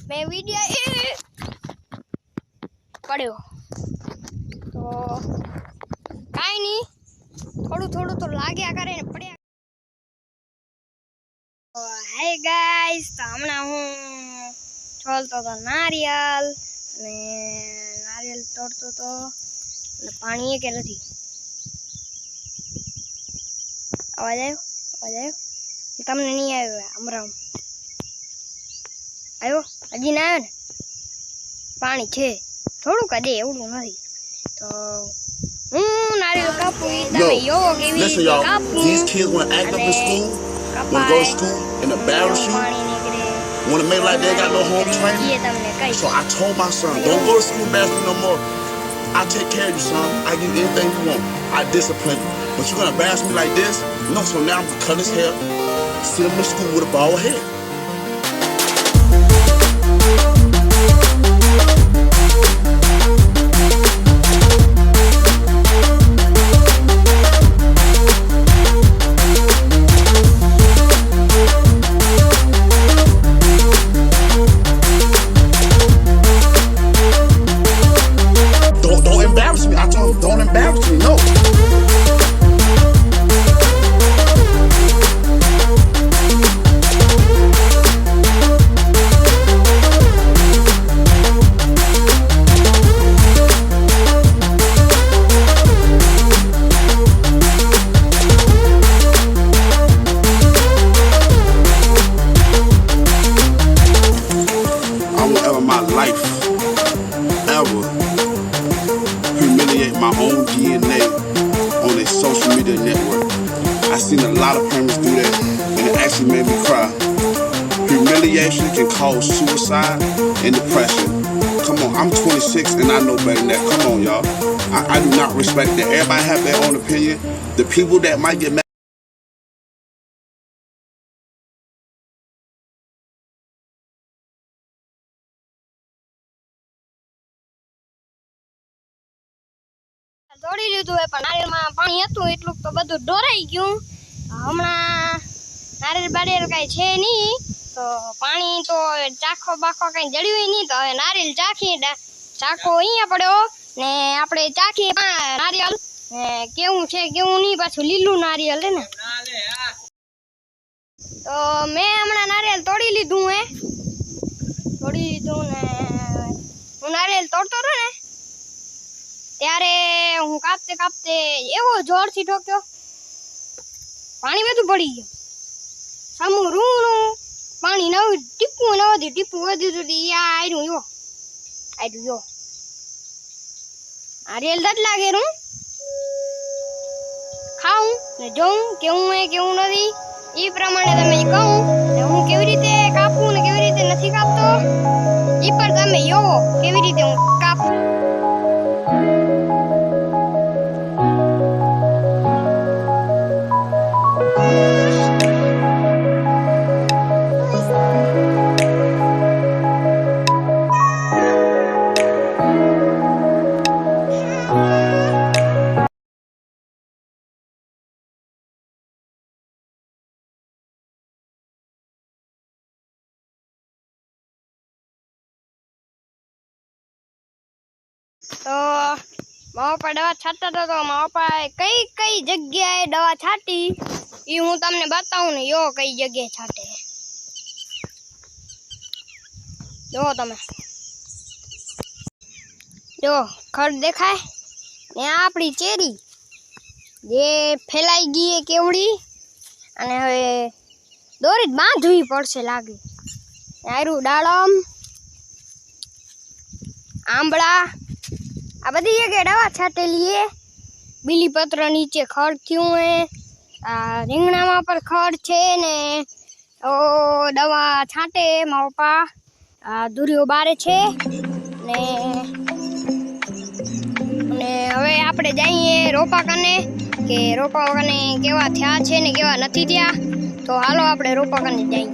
मैं वीडियो पढ़ो तो काई नहीं थोड़ू थोड़ू तो लाग्या करे ने पढ़्या। हाय गाइस, तो हमणा हूँ छोलतो तो नारियल ने नारियल तोड़तो तो पानी के नहीं आवाज आयो तमने नहीं आयो हमराम आयो हजी ना आयो ने पानी छे थोड़ू कदे एवडू नहीं तो नारियल कापू तमे यो केवी listen, y'all. These kids want to act up in school, want to go to school and embarrass you, want to make like they got no home training. So I told my son, don't go to school embarrassing no more. I take care of you, son. I give you anything you want. I discipline you. But you're gonna embarrass me like this? No, so now I'm gonna cut his hair, send him to school with a bald head. Don't embarrass me. I told him, don't embarrass me. No. I won't ever in my life ever humiliate my own DNA on a social media network. I seen a lot of parents do that, and it actually made me cry. Humiliation can cause suicide and depression. Come on, I'm 26 and I know better than that. Come on, y'all. I do not respect that. Everybody have their own opinion. The people that might get mad. તોડી લીધું હે પણ નારિયેળમાં પાણી હતું એટલું તો બધું ઢોરાઈ ગયું। હમણાં નારિયેળ બારિયેળ કાંઈ છે નહીં તો પાણી તો ચાખો બાખો કાંઈ જડ્યું નહીં તો હવે નારિયેળ ચાખી ચાખો અહીંયા પડ્યો ને આપણે ચાખીએ નારિયેળ કેવું છે કેવું નહીં પાછું લીલું નારિયેળ હે ને તો મેં હમણાં નારિયેળ તોડી લીધું હે ને હું નારિયેળ તોડતો હતો ને ત્યારે હું કાપતે કાપતે એવો જોરથી ઠોક્યો પાણી બધું પડી ગયું સામું રૂનું પાણી નવું ટીપું વધ્યું હતું આયરું યો આ રેલ દત લાગે રૂ ખાઉં ને જોઉં કેવું હે કેવું નથી એ પ્રમાણે તમે કહું ને હું કેવી રીતે કાપું ને કેવી રીતે નથી કાપતો એ પણ તમે જોવો કેવી રીતે હું કાપું। તો મારા પપ્પા દવા છાંટતા હતા તો મારા પપ્પાએ કઈ કઈ જગ્યાએ દવા છાંટી એ હું તમને બતાવું ને યો કઈ જગ્યાએ છાંટે જો તમે જો ખડ દેખાય ને આપણી ચેરી જે ફેલાઈ ગઈ કેવડી અને હવે દોરી બાંધવી પડશે લાગે આયરું દાડમ આંબળા आ बधी जगह दवा छाटेली है बीलीपत्र नीचे खड़ थयुं है आ રીંગણા માં पर खड़ छे ने ओ दवा छाटे मारा पप्पा आ दूरियो बारे छे ने हवे आपणे जाईए रोपा कने के रोपा कने केवा थया छे ने केवा नथी थया तो हालो आपणे रोपा कने जाईए।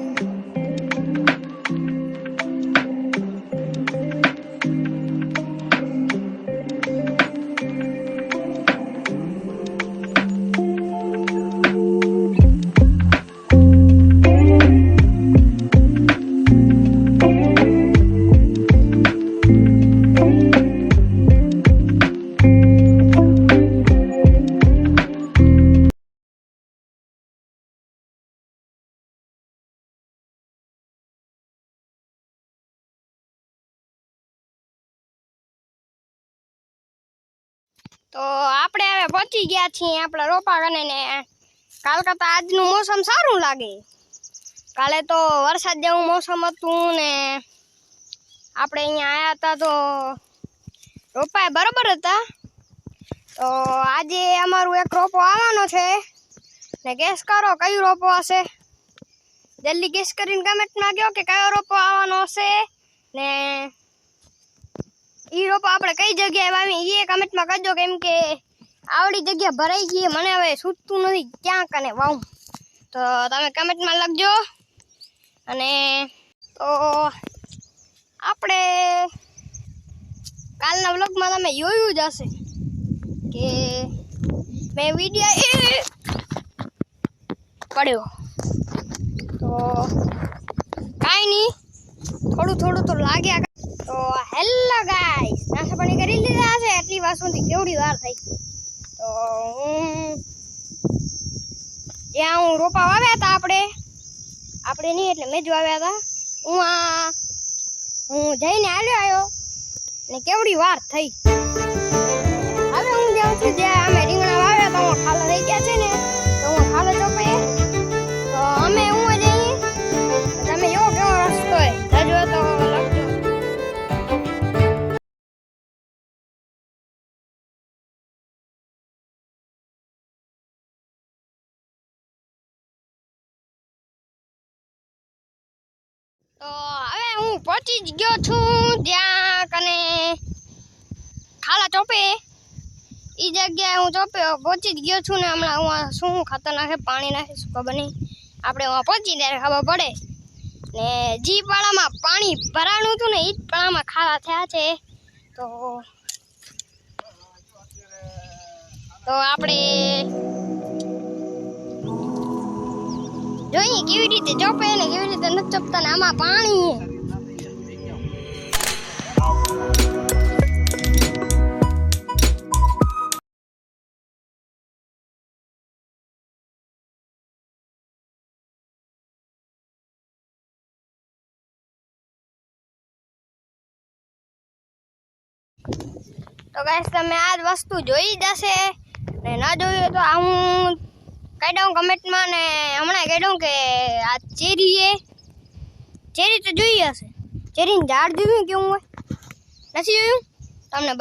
તો આપણે હવે પહોંચી ગયા છીએ આપણા રોપા કને ને કાલ કરતાં આજનું મોસમ સારું લાગે. કાલે તો વરસાદ જેવું મોસમ હતું ને આપણે અહીંયા આવ્યા હતા તો રોપા બરાબર હતા. તો આજે અમારું એક રોપો આવવાનો છે ને ગેસ કરો કયું રોપો હશે. જલ્દી ગેસ કરીને કમેન્ટમાં કહો કે કયો રોપો આવવાનો હશે ને એ રોપો આપણે કઈ જગ્યાએ વાવી એ કમેન્ટમાં કરજો, કેમ કે આવડી જગ્યા ભરાઈ ગઈ મને હવે સૂચતું નથી ક્યાં કને વાવું. તો તમે કમેન્ટમાં લખજો. અને તો આપણે કાલના વ્લોગમાં તમે જોયું જ હશે કે મેં વિડીયો પડ્યો તો કાંઈ નહીં, થોડું તો લાગ્યા. તો હેલો ગાઈસ, નાસ્તા પાણી કરી લીધા હશે. એટલી વાર સુધી કેવડી વાર થઈ. તો જ્યાં હું રોપા વાવ્યા હતા આપણે નહીં એટલે મેં જ વાવ્યા હતા. હું જઈને આવ્યો ને કેવડી વાર થઈ. હવે હું જાઉં છું જ્યાં અમે રીંગણા વાવ્યા હતા, હું ખાલો થઈ ગયા છે ને તો હું ખાલો ચોપે તો અમે હું જઈએ. તમે એવો કેવો રસ્તો હોય જો તો લખજો. તો હવે હું પહોંચી જ ગયો છું જ્યાં કને ખાલા ચોપે એ જગ્યાએ હું પહોંચી જ ગયો છું ને હમણાં હું શું ખાતર નાખે પાણી નાખે શું ખબર નહીં. આપણે હું પહોંચી ત્યારે ખબર પડે. ને જી પાળામાં પાણી ભરાણું હતું ને એ જ પાળામાં ખાલા થયા છે. તો આપણે જોઈએ કેવી રીતે ચોપે ને કેવી રીતે નથી ચોપતા ને આમાં પાણી. તો ગાઈસ તમે આ જ વસ્તુ જોઈ જ હશે ને ના જોયું તો હું કહી દઉં કમેન્ટમાં ને હમણાં કહી દઉં કે આ ચેરી તો જોઈ હશે. ચેરીનું ઝાડ જોયું કેવું હોય નથી જોયું તમને